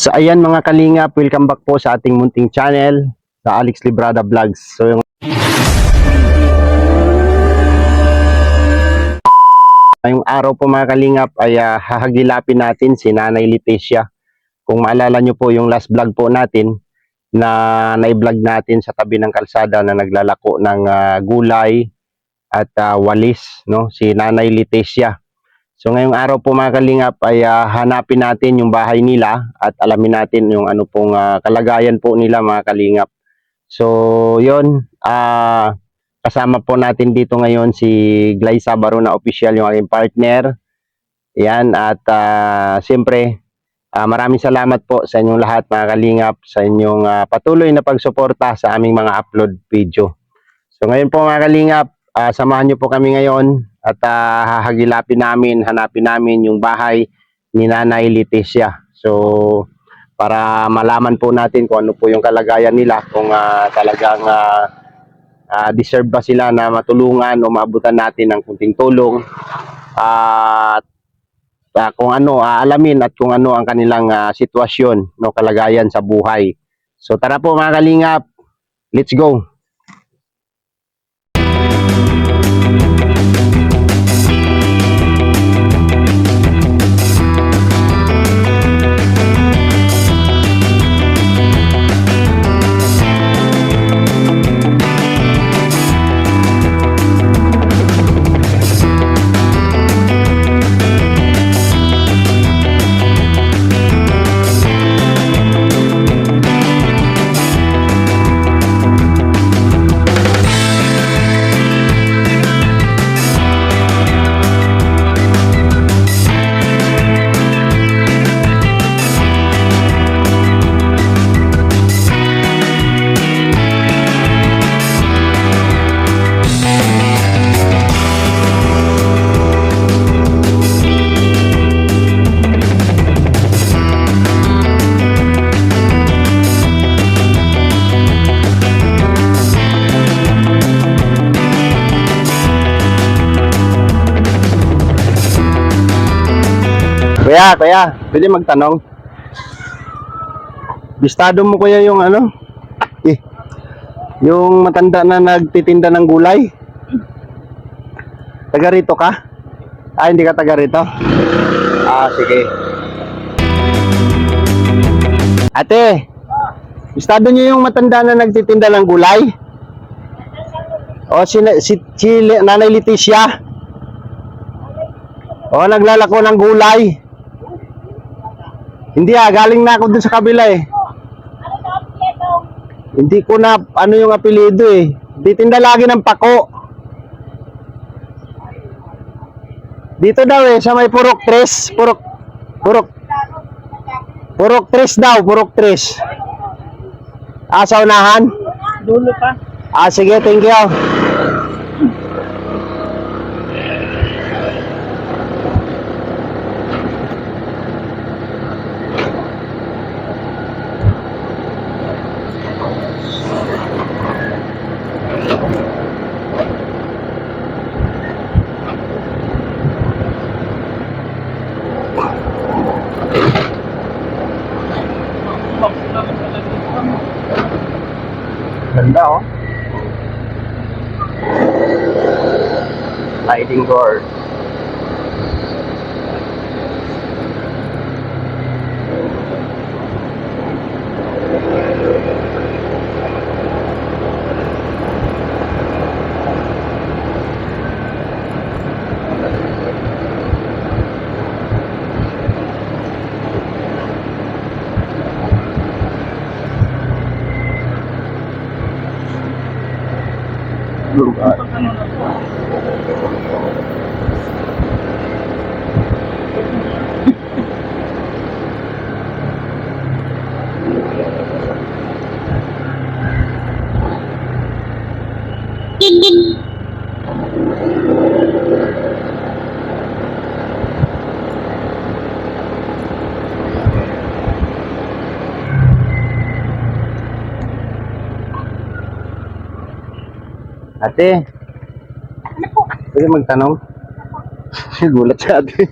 So ayan mga kalingap, welcome back po sa ating munting channel, sa Alex Librada Vlogs. So ngayong araw po mga kalingap ay hahagilapin natin si Nanay Leticia. Kung maalala nyo po yung last vlog po natin na na-vlog natin sa tabi ng kalsada na naglalako ng gulay at walis, no? Si Nanay Leticia. So ngayong araw po mga kalingap ay hanapin natin yung bahay nila at alamin natin yung ano pong kalagayan po nila mga kalingap. So yun, kasama po natin dito ngayon si Glyza Barona Official, yung aking partner. Yan, at siyempre maraming salamat po sa inyong lahat mga kalingap sa inyong patuloy na pagsuporta sa aming mga upload video. So ngayon po mga kalingap, samahan nyo po kami ngayon at hanapin namin yung bahay ni Nanay Leticia. So para malaman po natin kung ano po yung kalagayan nila, kung talagang deserve ba sila na matulungan o maabutan natin ng kunting tulong, at kung ano alamin at kung ano ang kanilang sitwasyon, no, kalagayan sa buhay. So tara po mga kalingap, let's go. Kuya, pwede magtanong? Bistado mo kuya yung ano? Yung matanda na nagtitinda ng gulay? Taga rito ka? Hindi ka taga rito? Sige. Ate, bistado niyo yung matanda na nagtitinda ng gulay? Si Nanay Leticia? Naglalako ng gulay. Hindi galing na ako dun sa kabila eh. Hindi ko na ano yung apelyido eh. Titinda lagi ng pako. Dito daw eh, sa may Purok 3. Purok 3 daw, Purok 3. Sa unahan? Dulo pa. Sige, thank you. Ganda oh. Sliding door. Ate, pwede magtanong? Gulat si ate.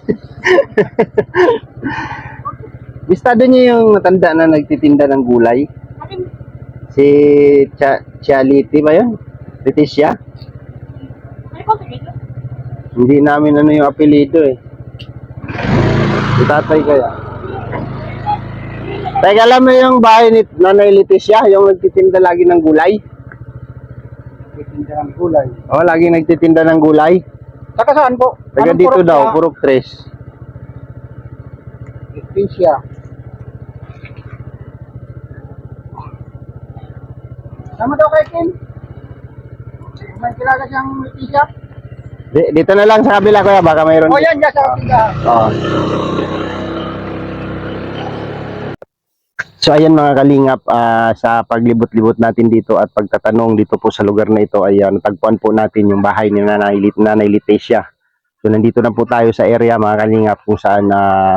Bistado niyo yung matanda na nagtitinda ng gulay? Si Charity ba yun? Leticia? Hindi namin ano yung apelido eh. Si tatay kaya. Teka, alam mo yung bahay ni Nanay Leticia, yung nagtitinda lagi ng gulay? Nagtitinda ng gulay. Oo, lagi nagtitinda ng gulay. Saka saan po? Taga Anong dito purok daw, niya? Purok 3. Leticia. Sama daw kay Kim. May kilala siyang Leticia. Dito na lang sa kabila kuya, baka mayroon. O yan, dyan sa tindahan. Oo. So ayan mga kalingap, sa paglibot-libot natin dito at pagtatanong dito po sa lugar na ito ay natagpuan po natin yung bahay ni Nanay Leticia. So nandito na po tayo sa area mga kalingap kung saan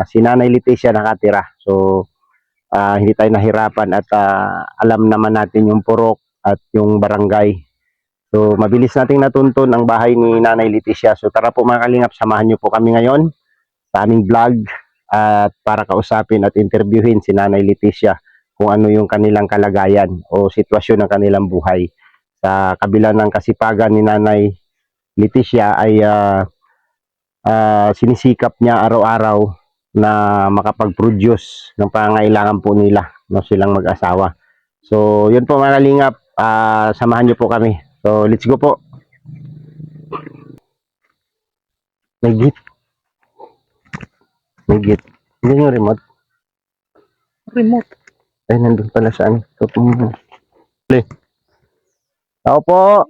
si Nanay Leticia nakatira. So hindi tayo nahirapan at alam naman natin yung purok at yung barangay. So mabilis nating natuntun ang bahay ni Nanay Leticia. So tara po mga kalingap, samahan niyo po kami ngayon sa aming vlog at para kausapin at interviewin si Nanay Leticia kung ano yung kanilang kalagayan o sitwasyon ng kanilang buhay. Sa kabila ng kasipagan ni Nanay Leticia ay sinisikap niya araw-araw na makapag-produce ng pangangailangan po nila, no, silang mag-asawa. So yun po mga kalingap, samahan niyo po kami. So let's go po. May git. May git. Hindi yung remote. Remote. Ay, nandun pala sa ano. Ito po muna. Play. Tao po.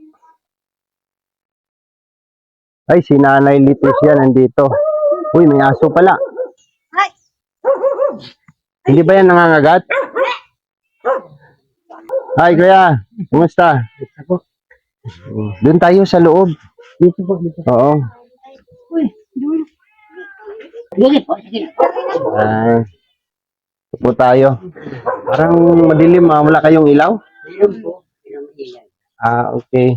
Ay, si Nanay Leticia nandito. Uy, may aso pala. Hindi ba yan nangangagat? Hi, kuya. Kumusta? Doon tayo sa loob. Dito po, dito. Oo. Uy, dulo. Sige po, sige. Ito po tayo. Parang madilim, wala kayong ilaw? Meron po. Meron ilan. Okay.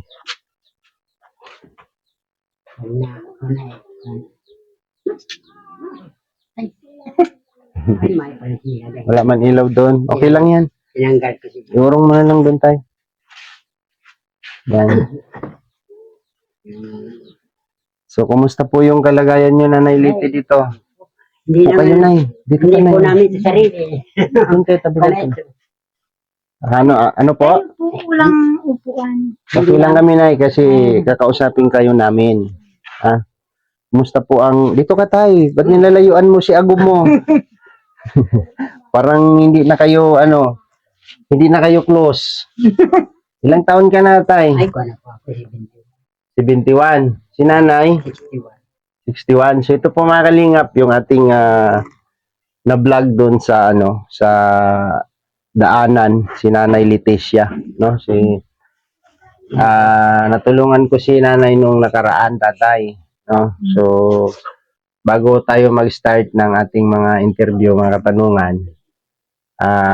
Ay, may pala. Wala man ilaw doon. Okay lang yan. Tinanggal ko siya. Iurong mo na lang doon tayo. Yan. So, kumusta po yung kalagayan nyo, Nanay Leti, dito? Hindi Okay yun, naman. Nay. Dito Hindi ka, po Nay. namin sa sarili. Doon tayo, tabi natin. Ano po? Po, walang upuan. Okay lang kami, Nay, kasi kakausapin kayo namin. Ha? Kumusta po ang... Dito ka, Tay. Ba't nilalayuan mo si Agum mo? Parang hindi na kayo, hindi na kayo close. Ilang taon ka na, Tay? Ay, ko na po ako. 71. Si Nanay? 61. So ito po mga kalingap yung ating na vlog doon sa sa daanan si Nanay Leticia, no? Natulungan ko si Nanay nung nakaraan, tatay, no? So bago tayo mag-start ng ating mga interview, mga katanungan,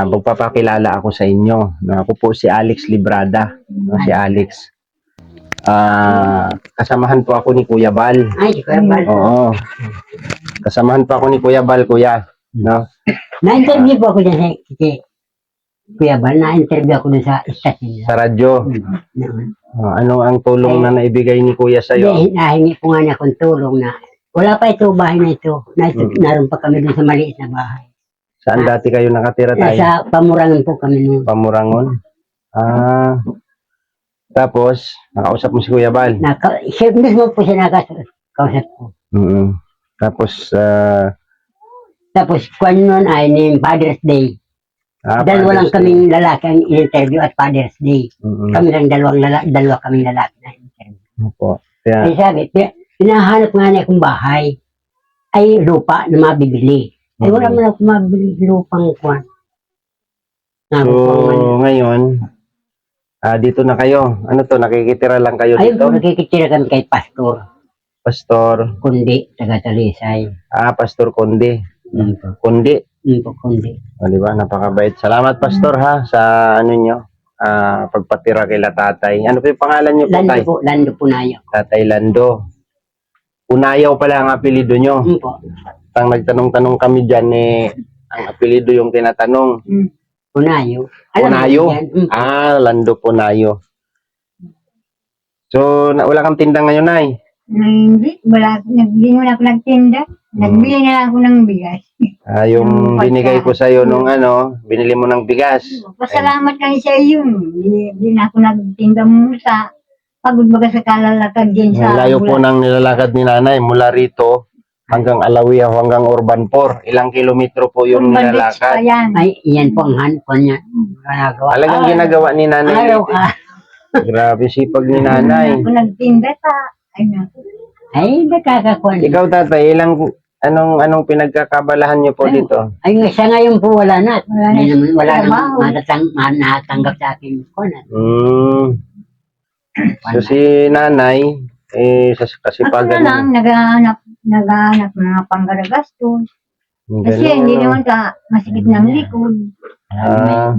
magpapakilala ako sa inyo. No? Ako po si Alex Librada, no? Si Alex. Kasamahan po ako ni Kuya Bal. Ay, di ko naman. Oo. Kasamahan pa ako ni Kuya Bal, kuya. No? Na-interview po ako dyan sa Kuya Bal. Na-interview ako dun sa istasyon nila. Sa radyo. Ano ang tulong na naibigay ni Kuya sa'yo? Hindi, nahingi po nga niya akong tulong na wala pa ito, bahay na ito. Naroon pa kami dun sa maliit na bahay. Saan dati kayo nakatira tayo? Nasa Pamurangan po kami noon. Pamurangon? Tapos, nakausap mo si Kuya Bal? Siya mismo po siya nakausap ko. Tapos, Tapos, kung nun ay ni Father's Day. Dahil walang kaming lalaki ang interview at Father's Day. Kami lang dalawa kaming lalaki na interview. Opo. Kaya, Ay sabi, pinahanap nga niya akong bahay ay lupa na mabibili. Ay wala man ako mabili lupang kwan. so, ngayon, dito na kayo. Ano to, nakikitira lang kayo Ayun po, dito? nakikitira kami kay Pastor Pastor, Kundi, taga Talisay. Pastor Kundi. Kundi. Kundi. O, di ba? Napakabait. Salamat, Pastor, ha, sa ano nyo, pagpatira kila tatay. Ano po yung pangalan nyo po, tay? Lando po nayo. Tatay Lando. Unayaw pala ang apelido nyo. Po. Nagtanong-tanong kami dyan, Ang apelido yung tinatanong. Punayo. Alam mo Punayo? yan? Lando Punayo. So, wala kang tinda ngayon, Nay? Hindi, wala. Hindi mo na ako nagtinda. Nagbili na lang ako ng bigas. Yung Yung binigay ko sa'yo nung binili mo ng bigas. Pasalamat kami sa iyo. Hindi na ako nagtinda mo sa pagod baga sa kalalakad din Ang sa layo po ng nilalakad ni Nanay mula rito hanggang Alawiya hanggang Urban 4. Ilang kilometro po yung nilalakad. Ayan. Ay, iyan po ang handphone niya. Ginagawa. Talagang ginagawa ni Nanay. Araw, Grabe sipag ni Hindi Nanay. ako nagtinda sa ay, nakakakuan. Ikaw, tatay, anong pinagkakabalahan niyo po dito? Ay, sa ngayon po wala na. Wala na. Hindi naman, wala Trabaho. naman natatanggap sa akin. So si Nanay, sa ako kasipagan na lang naghahanap ng mga panggaragastos. Kasi Ganun, hindi no? naman ka masikip ng likod.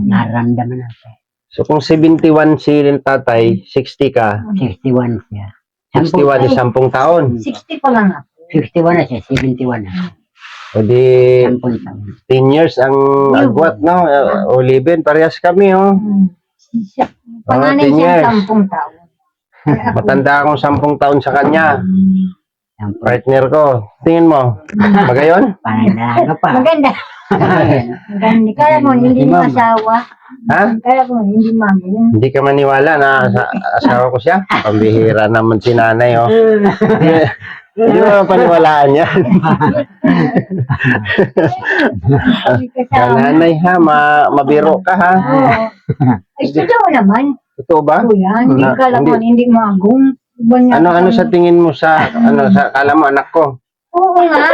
Naramdaman natin. So kung 71 si tatay, 60 ka, 61 siya. 61 is 10 taon. 60 pa lang ako. 61 na siya, 71 na. O di 10 taon. 10 years ang agwat, no? Oliven, parehas kami, oh. Panganay 10 years. siya 10 taon. Matanda akong 10 taon sa kanya. 10 Partner ko. Tingin mo, magayon? Parang nalaga pa. Maganda. Maganda. Kaya mo, hindi mo asawa. Ha? Kaya mo, hindi mami. Hindi ka maniwala na asawa ko siya? Pambihira naman si Nanay, oh. Hindi mo paniwalaan yan. Nanay ha, mabiro ka ha. Ay, totoo naman. Totoo ba? O yan, hindi ka lang hindi magong. Ano sa tingin mo sa kala mo anak ko? Oo nga.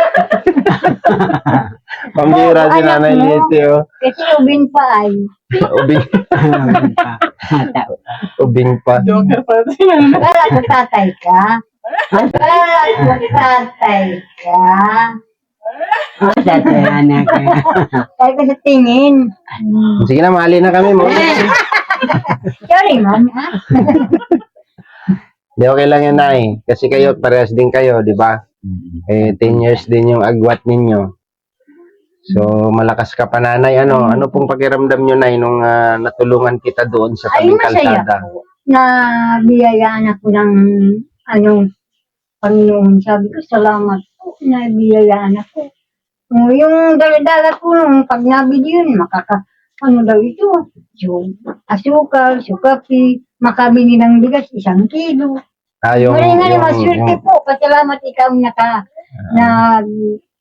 Pambihira si Nanay Liti, oh. Kasi ubin pa ay. Ubing, ubing pa. Joker pa rin. Kala ko tatay ka. Kala ko tatay ka. Tatayanan ka. Kaya ko sa tingin. Sige na, maali na kami mo. Sorry, ma'am. Ha? Di okay lang yan, Nay. Kasi kayo, parehas din kayo, di ba? 10 years din yung agwat ninyo. So, malakas ka pa, Nanay. Ano pong pakiramdam nyo, Nay, nung natulungan kita doon sa Ay, tabing masaya kalsada? po. Na biyayaan ako ng Panginoon. Sabi ko, salamat po na biyayaan ako. Yung dala-dala ko nung pag nabili yun, ano daw ito? Yung asukal, sukapi, makabili ng bigas, 1 kilo. Yung Maswerte po. Pasalamat ikaw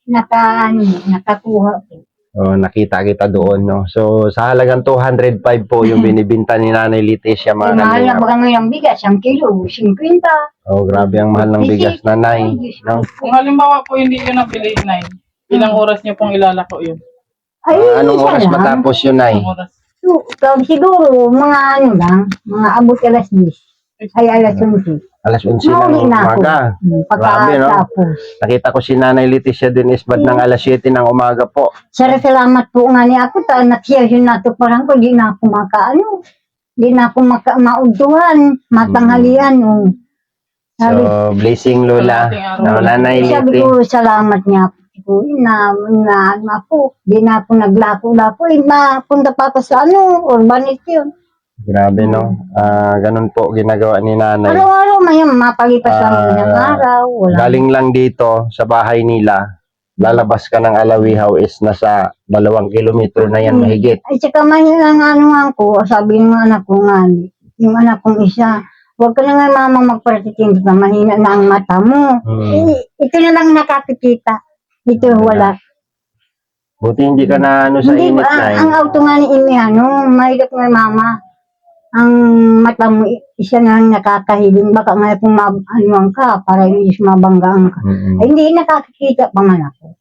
nakakuha po. nakita kita doon, no? So, sa halagang 205 po yung binibinta ni Nanay Leticia, Ay, mga mahal na kalingap. baga ngayon ang bigas, 1 kilo, 50. Oh, grabe ang mahal ng bigas, Nanay. No? Kung halimbawa po hindi yun ang piliin na yun, ilang oras niyo pong ilalako yun? Ay, Anong isa oras lang. matapos yun, Nay? Ilang oras? Siguro, mga mga abot alas 10. Ay, alas 11. Alas 11 Mauli ng na ako. umaga. Grabe, no? Pagkatapos. Nakita ko si Nanay Leticia din isbad ng alas 7 ng umaga po. Salamat po nga ni ako. Naksiya yun nato parang ko. Di na ako di na ako maudtuhan. Matanghalian. So, blessing Lola. No, Nanay Sabi Leti. ko, salamat niya po. Na po. Di na ako naglako-lako. Napunta pa ako sa urbanit yun. Grabe, no? Ganun po ginagawa ni Nanay. Araw-araw may mapalipas lang ng araw. Wala. Galing lang dito sa bahay nila. Lalabas ka ng Alawihaw is nasa 2 kilometro na yan mahigit. Ay, saka mahilang ko, sabi ng anak ko nga, yung anak kong isa, huwag ka na nga mamang magparatitin ka, mahina na ang mata mo. Ito na lang nakakikita. Ito wala. Buti hindi ka na sa Hindi init ba, na ang auto nga ni Imi, mahigap nga mama, ang mata mo, isa na lang nakakahiling, baka nga kung ka, para hindi mabanggaan ka. Ay, hindi nakakikita pa man ako.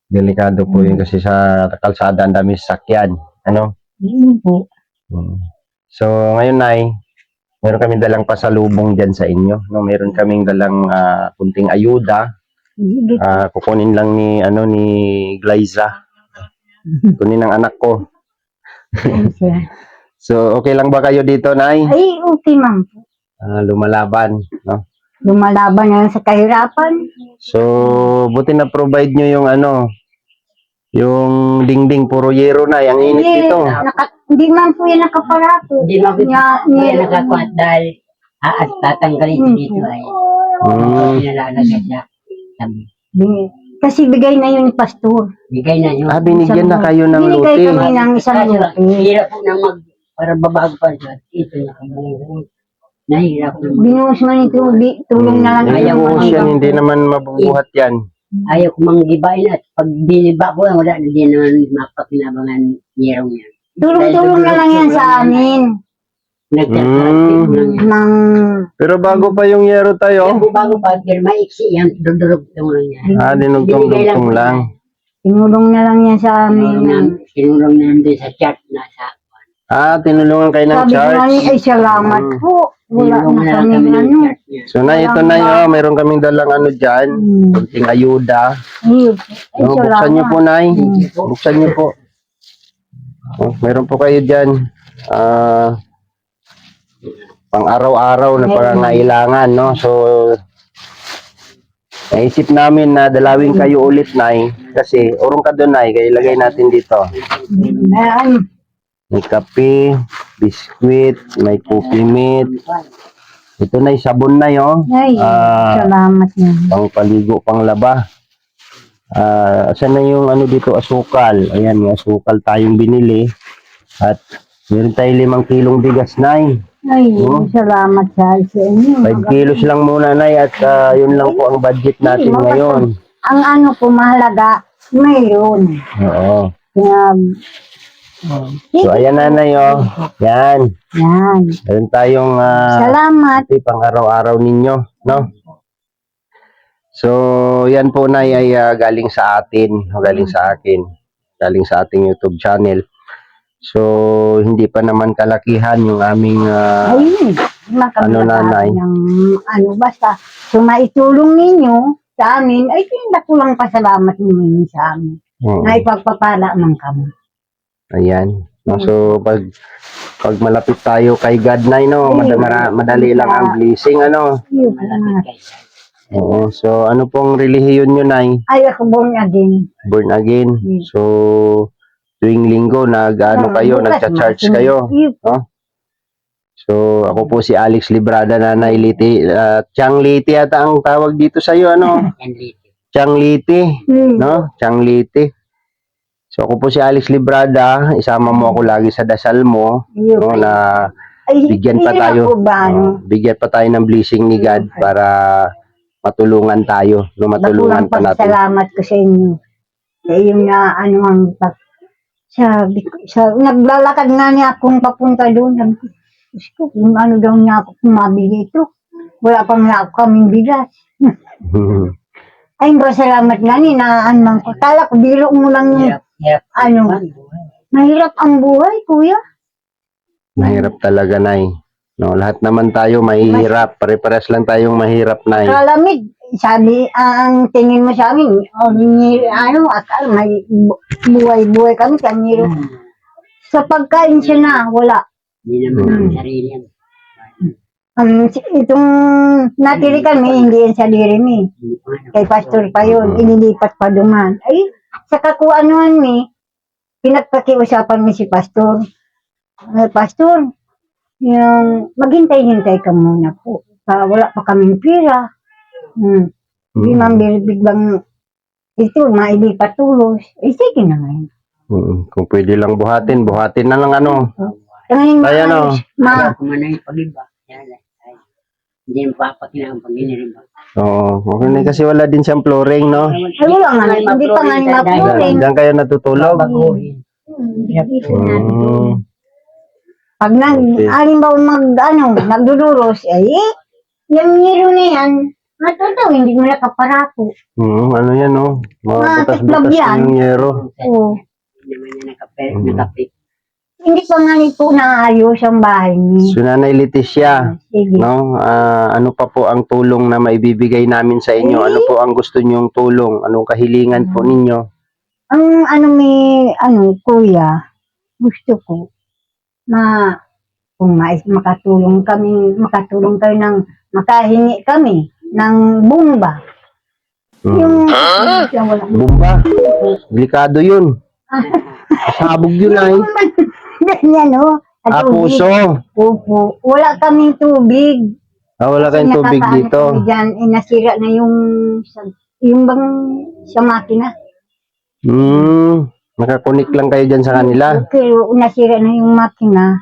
Delikado po yun kasi sa kalsada ang dami sasakyan. Ano? Hindi po. So, ngayon, Nay, meron kami dalang pasalubong dyan sa inyo. No? Meron kaming dalang kunting ayuda. Hindi. Kukunin lang ni Glyza. Kunin ng anak ko. So, okay lang ba kayo dito, Nay? Ay, okay ma'am. Lumalaban, no? Lumalaban na lang sa kahirapan. So, buti na provide nyo yung Yung dingding puro yero na, ang init dito. Hindi man po yan nakaparako. Hindi mo nakakuha dahil tatanggalin siya dito ay pinalalagay siya. Sabi, Kasi bigay na yun ni Pastor. bigay na yun. Binigyan na kayo ng Binigay luti. kami ng isang Kaso, luti. hirap po na para babago pa siya. Ito nakabuhon. Nahirap po. Binuhos man ito, tulong na lang. Hindi Ayaw buhos mo yan, lang. hindi naman mabubuhat yan. Ayaw ko manggibain at pag biniba ko, wala na din naman mapakinabangan niyarong yan. Tulong-tulong na lang yan sa amin. Nagtatraffic Nang, Pero bago pa yung yero tayo, bago pa, pero maiksi yan, dudurog-dong lang yan. dinugtong-dugtong lang. tinulong na lang yan sa amin. Sinulong na doon sa chat na sa Tinulungan kayo ng Sabi ko nga charge. ay salamat po. Wala Sinulong na lang kami kami ng ano. chat niya. So na, ito na yun. Meron kaming dalang ano dyan. Kunting ayuda. Ay, No, buksan niyo po, Nay. Thank you po. Buksan niyo po. Meron po kayo dyan. Pang araw-araw na pangangailangan, no? So, naisip namin na dalawin kayo ulit, Nay. Kasi, urong ka doon, Nay. Kaya ilagay natin dito. Ayan. May kape, biskwit, may coffee meat. Ito na, sabon na yun. Ay, salamat na. Pang paligo, pang laba. Saan na yung ano dito, asukal? Ayan, may asukal tayong binili. At meron tayo 5 kilong bigas, Nay. Ay, salamat sa inyo. 5 kilos lang muna, Nay. At yun lang po ang budget natin ngayon. Ang ano po mahalaga, mayroon. Oo. Kaya, So, ayan na, Nay, oh. Yan. yan. Meron tayong Salamat. pang araw-araw ninyo, no? So, yan po, Nay, ay galing sa atin, galing sa akin, galing sa ating YouTube channel. So, hindi pa naman kalakihan yung aming Ayun. Ano, nanay? Ng, basta, kung maitulong ninyo sa amin, ay nakulang pasalamat ninyo sa amin. Na ipagpapala man kami. Ayan. No, so, pag malapit tayo kay God, Nay, no, madali lang ang blessing, ano? Ayun, salamat. Oo. So, ano pong relihiyon nyo, Nay? Ay, ako born again. Born again. So, tuwing linggo, kayo, nagcha-church kayo. No? So, ako po si Alex Librada, Nanay Liti. Chang Liti ata ang tawag dito sa iyo, ano? Chang Liti, no? Chang Liti. So, ako po si Alex Librada. Isama mo ako lagi sa dasal mo, no, na bigyan pa tayo. Bigyan pa tayo ng blessing ni God para matulungan tayo, no, matulungan pa natin. Salamat ko sa inyo. Sa iyong na naglalakad nga niya akong papunta doon. Sabi ko, Diyos ko, kung ano daw niya ako kumabili ito. Wala pang na ako kaming bigas. Ay, salamat nga ni na anman ko. Kala ko, biro mo lang yung mahirap ang buhay, kuya. Mahirap talaga, Nay. No, lahat naman tayo mahirap. Pare-pares lang tayong mahirap, Nay. Kalamig. Sabi, ang tingin mo sa amin, akal, may buhay-buhay kami, kanyero. Sa pagkain siya na, wala. Hindi naman ang sarili yan. Itong natili kami, hindi yan sa dirimi. Kay pastor pa yun, inilipat pa duman. Ay, sa kakuanuan pinagpakiusapan mi si pastor. Pastor, yung maghintay-hintay ka muna po. Wala pa kaming pira. Hindi man biglang ito, mailipat tulos. Sige na ngayon. Kung pwede lang buhatin na lang ano. Kaya Kaya kumanay pag-iba. Hindi mo papakinang pag inirimba. Oo, okay na kasi wala din siyang flooring, no? Ay, wala nga, hindi pa nga mapluring. Diyan kayo natutulog. Pag halimbawa nagduduros, yung nilo na yan, matuto, hindi mo nakaparako. Ano yan, no? Mga butas-butas yan. yung yero. Oo. Hindi naman niya nakapit. Hindi pa nga po naayos ang bahay niya. So, Nanay Leticia, Sige. no? Ano pa po ang tulong na maibibigay namin sa inyo? Ano po ang gusto nyong tulong? Anong kahilingan po ninyo? Ang kuya, gusto ko, kung makatulong kayo makahingi kami ng bomba. Yung siya wala. Bomba. Delikado yun. Sabog yun ay. Ganyan o. Puso. Opo. Wala kaming tubig. Wala kayong tubig Nakakaano dito. kami dyan, nasira na yung bang sa makina. Nakakunik lang kayo dyan sa kanila. Okay, nasira na yung makina.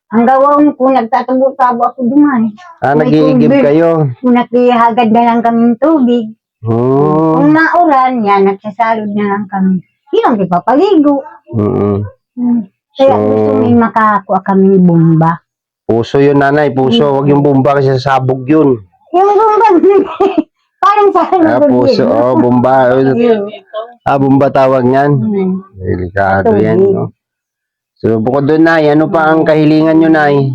Ang gawin ko, nagtatabo-tabo ako duman. Nag-iigib kayo. Kung nakihagad na lang kaming tubig. Kung maulan, yan, nagsasalod na lang kami. Yun, di pa paligo. Kaya So, gusto may makakuha kaming bomba. Puso yun, nanay. Puso. Huwag yung bomba kasi sabog yun. Yung bomba, parang sa Puso. Bomba. Bomba tawag niyan. Hmm. Delikado yan, no? So, bukod doon, nay, ano pa ang kahilingan nyo, nay?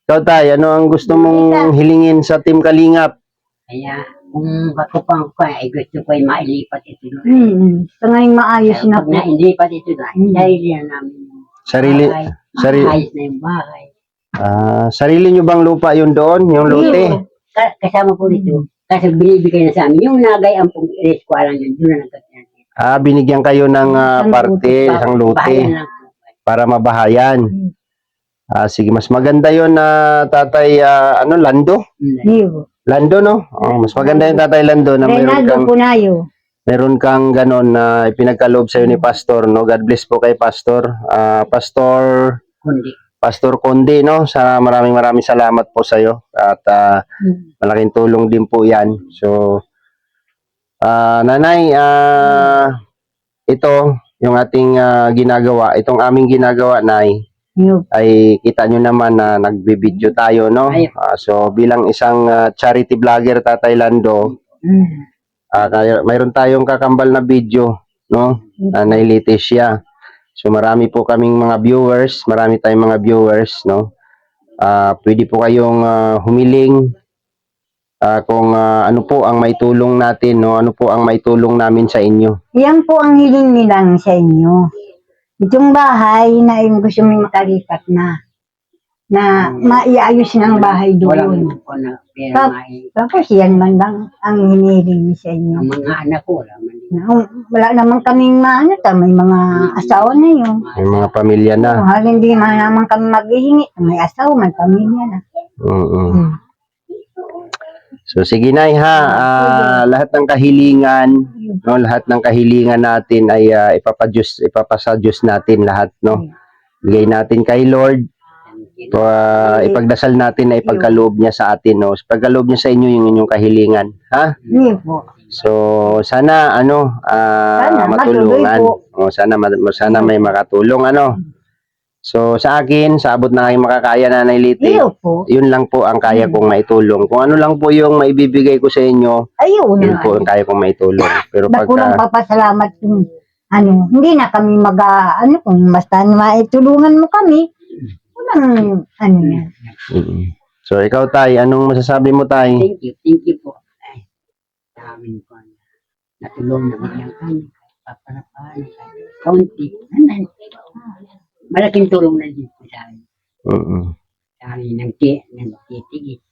Ikaw, tay, ano ang gusto mong hilingin sa Team Kalingap? Kaya, kung katupang ko, ay gusto ko ay mailipat ito doon. Sa ngayon maayos Kaya na pag po. nailipat ito doon, sarili na namin yung Sarili, bahay. sarili, Ayos na yung bahay. sarili nyo bang lupa yun doon? Yung lote? Kasama po dito. Kasi binibigay na sa amin. Yung nagay ang pong iris ko alam yun, doon na nagkatiyan. Binigyan kayo ng parte, isang lote, Bahayan lang po. para mabahayan. Sige, mas maganda yun na tatay, Lando? Niyo. Lando, no? Mas maganda yung tatay Lando na Reynaldo Punayo. meron kang ganon na ipinagkaloob sa'yo ni Pastor, no? God bless po kay Pastor. Kundi. Pastor Conde, no? Maraming salamat po sa'yo. At malaking tulong din po yan. So, nanay, ito, yung ating ginagawa, itong aming ginagawa, nay, Niyo. ay kita nyo naman na nagbibideo tayo, no? So, bilang isang charity vlogger, Tatay Lando, mayroon tayong kakambal na video, no? Nailitis siya. So, marami po kaming mga viewers, marami tayong mga viewers, no? Pwede po kayong humiling kung ano po ang maitulong natin, no? Ano po ang maitulong namin sa inyo. Yan po ang hiling nilang sa inyo. Itong bahay na yung gusto mo makalipat na maiayos ng bahay Walang doon. ko na pera mai. Tapos yan man lang ang hinihiling sa inyo. Ang mga anak ko, wala man din. Wala naman kaming may mga asawa na yun. May mga pamilya na. Hindi man naman kami maghihingi. May asawa, may pamilya na. So sige nay ha, lahat ng kahilingan, no, lahat ng kahilingan natin ay ipapasa Diyos natin lahat, no. Bigay natin kay Lord. Ipagdasal natin na ipagkaloob niya sa atin, no. Ipagkaloob niya sa inyo yung inyong kahilingan, ha? Hindi po. So sana matulungan. Sana may makatulong, ano. So sa akin, sa abot na aking makakaya, Nanay Liti, Po. yun lang po ang kaya kong maitulong. Kung ano lang po yung maibibigay ko sa inyo, Ayun yun po ang kaya kong maitulong. Pero Nakulang pagka, papasalamat kung hindi na kami kung basta maitulungan mo kami, walang yan. So ikaw, Tay, anong masasabi mo, Tay? Thank you po. Ay, dami ko. Natulong naman yan kami. Paparapan. Kaunti. Malaking tulong na din po sa akin. Sa akin nang titigit.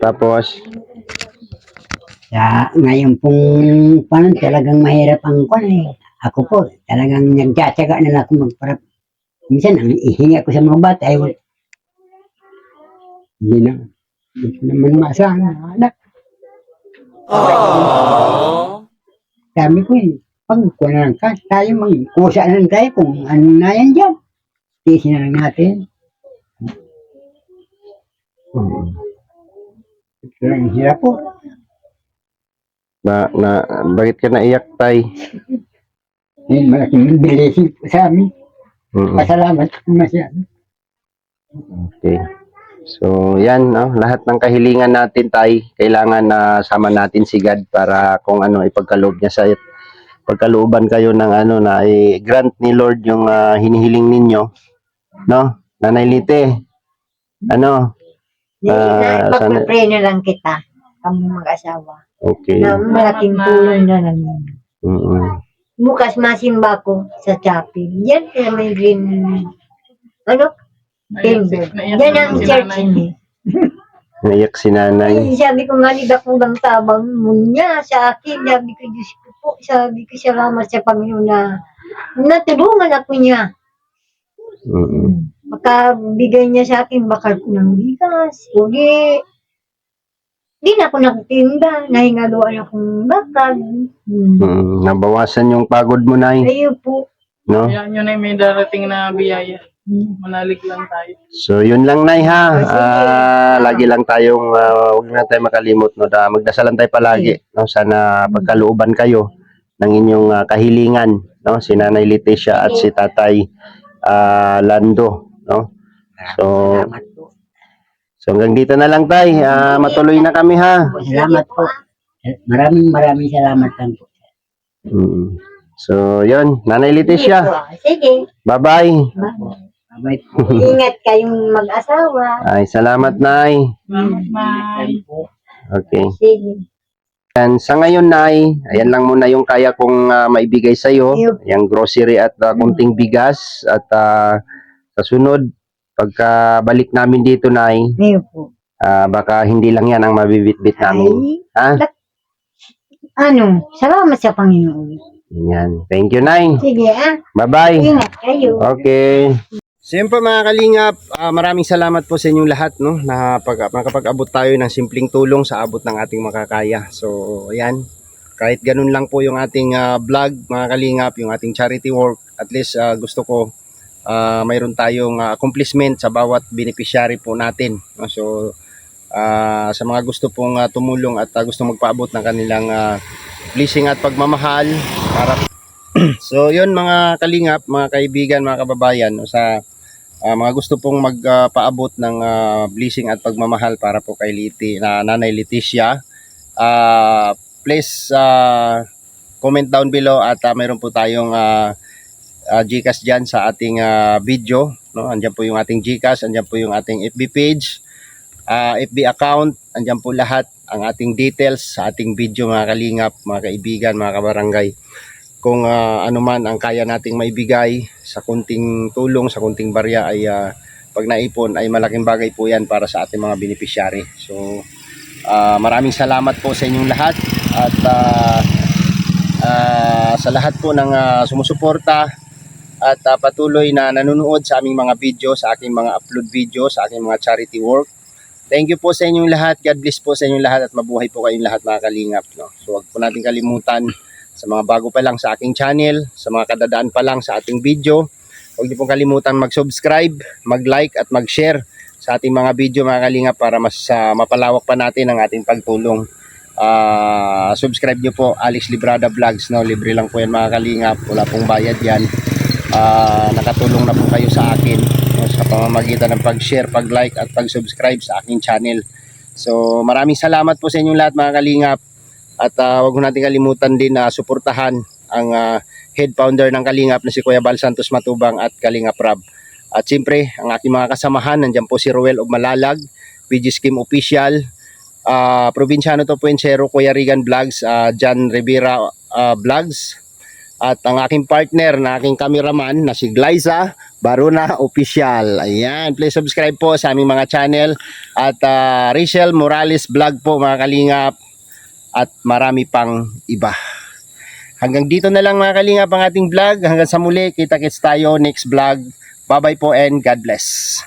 Tapos, Ngayon pong talagang mahirap ang ako po, talagang nagtsatsaga na lang ako magparap. Minsan, ang ihinga ko sa mga bata ay hindi ko naman maasahan na anak. Sabi ko pag na lang tayo magkusa na lang tayo kung anong na yan dyan. Tisin na lang natin. Ang hirap po. bakit ka naiyak, Tay? Malaking blessing po sa amin. Pasalamat po masyado. Okay. So, yan, no? Lahat ng kahilingan natin, Tay, kailangan na sama natin si God para kung ano ipagkaloob niya sa pagkalooban kayo ng na grant ni Lord yung hinihiling ninyo, no? Nanay Lite, Pagpapray na lang kita, kami mag-asawa. okay. Na malaking tulong na namin. Bukas masimba ko sa chapel. Yan na may green, timber. Yan ang church niya. Naiyak si nanay. Ay, sabi ko nga, kulang tabang mo niya sa akin. Sabi ko, Diyos ko po, sabi ko, salamat sa Panginoon na natulungan ako niya. Mm. Makabigay niya sa akin, bakal ko ng bigas. Di na ako nagtinda. Nahingaluan akong bakal. Nabawasan yung pagod mo, nay. Ayun po. No? Kaya nyo na may darating na biyaya. Manalig lang tayo. So, yun lang, nay, ha. Lagi lang tayong, huwag na tayo makalimot, no? Magdasalan tayo palagi, no? Sana pagkalooban kayo ng inyong kahilingan, no? Si Nanay Leticia at si Tatay Lando, no? So, Salamat po. so hanggang dito na lang, tay. Matuloy na kami, ha. Salamat po. Maraming salamat lang po. So, yun. Nanay Leticia, Sige. bye-bye. Bye po. Ingat kayong mag-asawa. Ay, salamat, nay. Bye. Okay. Sige. And sa ngayon, nay, ayan lang muna yung kaya kong maibigay sa iyo, Yup. yung grocery at kunting bigas at sa sunod pagkabalik namin dito, nay, Ayun po. baka hindi lang yan ang mabibitbit namin. Ha? Salamat sa Panginoon. Yan. Thank you, nay. Sige, Bye-bye. ingat kayo. Okay. So yun po mga kalingap, maraming salamat po sa inyong lahat, no, na makapag-abot tayo ng simpleng tulong sa abot ng ating makakaya. So ayan, kahit ganun lang po yung ating vlog mga kalingap, yung ating charity work, at least gusto ko mayroon tayong accomplishment sa bawat beneficiary po natin, no? So sa mga gusto pong tumulong at gusto magpaabot ng kanilang blessing at pagmamahal para so yun mga kalingap, mga kaibigan, mga kababayan, no, sa mga gusto pong magpaabot ng blessing at pagmamahal para po kay Nanay Leticia, please comment down below at mayroon po tayong GCash dyan sa ating video, no? Andyan po yung ating GCash, andyan po yung ating FB page, FB account, andyan po lahat ang ating details sa ating video mga kalingap, mga kaibigan, mga kabarangay. Kung ano man ang kaya nating maibigay sa kunting tulong, sa kunting barya ay pag naipon ay malaking bagay po yan para sa ating mga beneficiary. So maraming salamat po sa inyong lahat at sa lahat po ng sumusuporta at patuloy na nanonood sa aming mga video, sa aking mga upload video, sa aking mga charity work. Thank you po sa inyong lahat. God bless po sa inyong lahat at mabuhay po kayong lahat mga kalingap, no? So wag po natin kalimutan sa mga bago pa lang sa aking channel, sa mga kadadaan pa lang sa ating video, huwag niyo pong kalimutan mag-subscribe, mag-like at mag-share sa ating mga video mga kalingap para mas mapalawak pa natin ang ating pagtulong. Subscribe niyo po Alex Librada Vlogs, no? Libre lang po yan mga kalingap, wala pong bayad yan. Nakatulong na po kayo sa akin, no, sa pamamagitan ng pag-share, pag-like at pag-subscribe sa aking channel. So maraming salamat po sa inyong lahat mga kalingap. At wag mo natin kalimutan din na suportahan ang head founder ng Kalingap na si Kuya Bal Santos Matubang at Kalingap Rab. At siyempre, ang aking mga kasamahan, nandiyan po si Ruel of Malalag, PG Scheme Official, Provinciano 2.0, Kuya Regan Vlogs, John Rivera Vlogs, at ang aking partner na aking cameraman na si Glyza Baruna Official. Ayan, please subscribe po sa aming mga channel. At Rachel Morales Vlog po mga Kalingap. At marami pang iba. Hanggang dito na lang mga kalingap ang ating vlog. Hanggang sa muli, kita-kits tayo next vlog. Bye bye po and God bless.